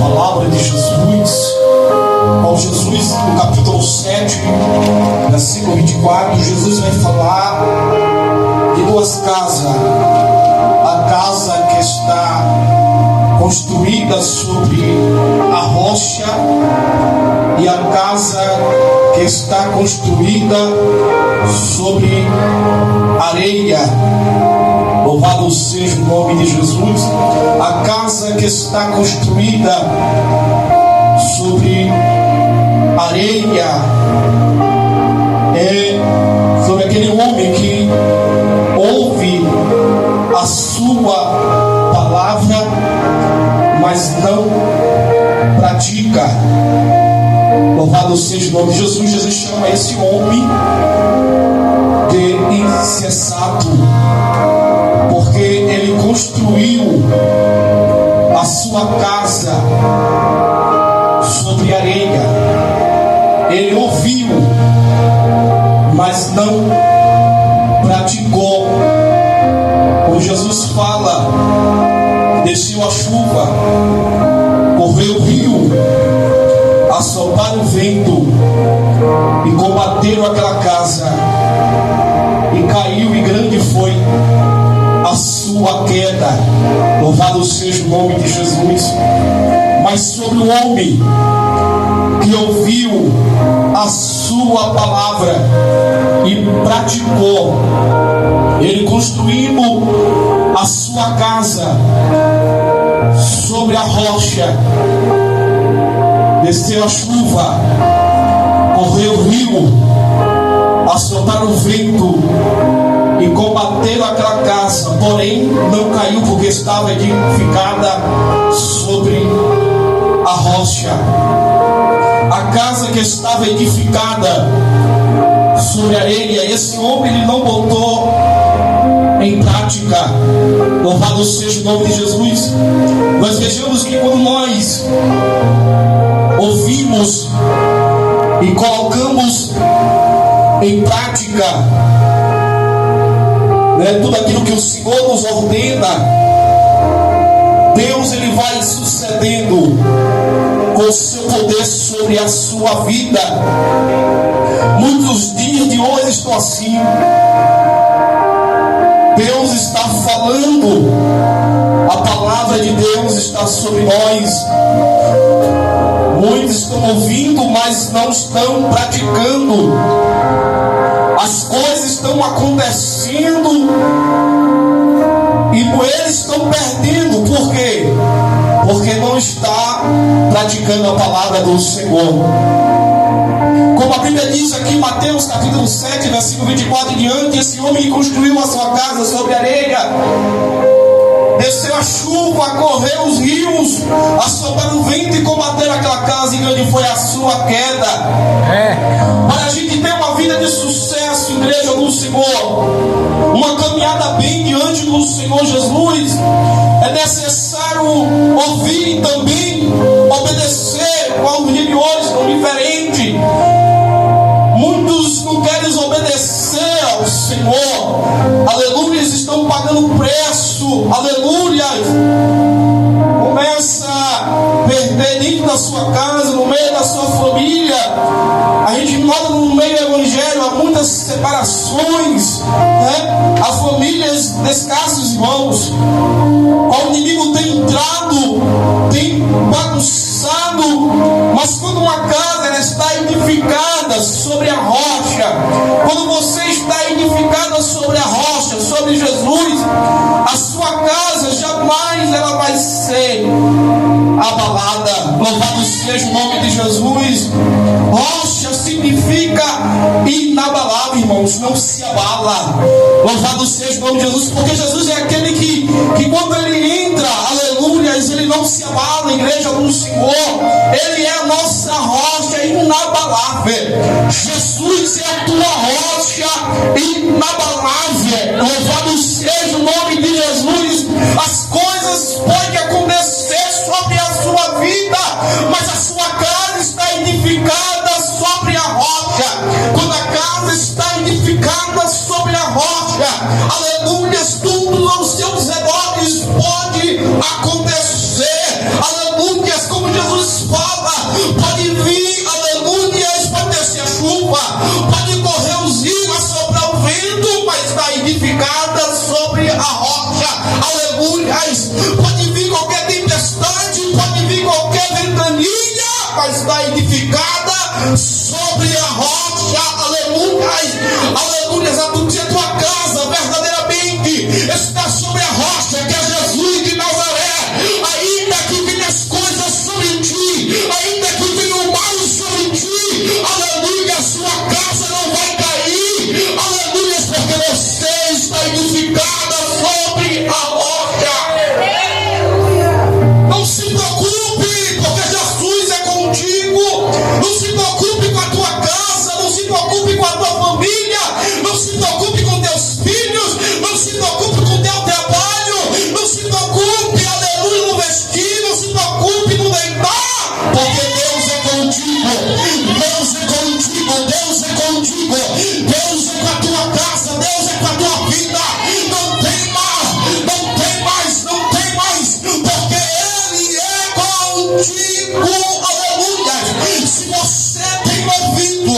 palavra de Jesus. Ao Jesus, no capítulo 7, versículo 24, Jesus vai falar de duas casas. A casa que está construída sobre a rocha e a casa que está construída sobre areia. Louvado seja o nome de Jesus. A casa que está construída sobre areia é sobre aquele homem que ouve a sua palavra, mas não pratica. Louvado seja o nome de Jesus. Jesus chama esse homem de insensato, porque ele construiu a sua casa sobre areia. Ele ouviu, mas não praticou. Quando Jesus fala, desceu a chuva, correu o rio, assopraram o vento e combateram aquela casa, e caiu, e grande foi a sua queda. Louvado seja o nome de Jesus. Mas sobre o homem que ouviu a sua palavra e praticou, ele construindo a sua casa sobre a rocha, desceu a chuva, correu o rio, assopraram o vento e combateram aquela casa, porém não caiu, porque estava edificada sobre a rocha. A casa que estava edificada sobre a areia, esse homem ele não botou em prática. Louvado seja o nome de Jesus. Nós vejamos que quando nós ouvimos e colocamos em prática, tudo aquilo que o Senhor nos ordena, Deus ele vai sucedendo com o seu poder sobre a sua vida. Muitos dias de hoje estão assim. Deus está falando, a palavra de Deus está sobre nós. Muitos estão ouvindo, mas não estão praticando. As coisas estão acontecendo e eles estão perdendo. Por quê? Porque não está praticando a palavra do Senhor. Como a Bíblia diz aqui em Mateus capítulo 7, versículo 24 em diante, esse homem que construiu a sua casa sobre areia, desceu a chuva, correu os rios, assopraram o vento e combateram aquela casa, e grande foi a sua queda. Para a gente ter uma vida de sucesso, igreja do Senhor, uma caminhada bem diante do Senhor Jesus, é necessário ouvir e também obedecer. Qual dia de hoje tão diferente? Muitos não querem obedecer ao Senhor. Aleluia, estão pagando preço. Aleluia. Começa a perder dentro da sua casa, no meio da sua família. A gente nota no meio do evangelho há muitas separações, há famílias descassos, irmãos. O inimigo tem entrado, tem bagunçado, mas quando uma casa ela está edificada sobre a rocha, quando você está edificada sobre a rocha, sobre Jesus, a sua casa jamais ela vai ser abalada. Louvado seja o nome de Jesus. Rocha significa inabalável, irmãos, não se abala. Louvado seja o nome de Jesus, porque Jesus é aquele que quando ele entra, aleluia, ele não se abala, igreja do Senhor. Ele é a nossa rocha inabalável. Jesus é a tua rocha inabalável. Louvado seja o nome de Jesus. As coisas podem acontecer sobre a sua vida, mas a sua casa está edificada sobre a rocha. Quando a casa está edificada sobre a rocha, aleluia, tudo aos seus redores pode acontecer. Aleluia, como Jesus vai estar edificada sobre a rocha. Aleluia, aleluia. A tua casa verdadeiramente está sobre a rocha, que é Jesus de Nazaré. Ainda que venham as coisas sobre ti, ainda que venha o mal sobre ti, aleluia, a sua casa não vai cair, aleluia, porque você está edificada sobre a rocha. Não se preocupe, porque Jesus é contigo. Não se preocupe com a tua casa, não se preocupe com a tua família, não se preocupe com teus filhos, não se preocupe com teu trabalho, não se preocupe, aleluia, no vestir, não se preocupe no deitar, porque Deus é contigo, Deus é contigo, Deus é contigo, Deus é com a tua casa, Deus é com a tua vida. Não tem mais, não tem mais, não tem mais, porque Ele é contigo, aleluia. Se você tem ouvido,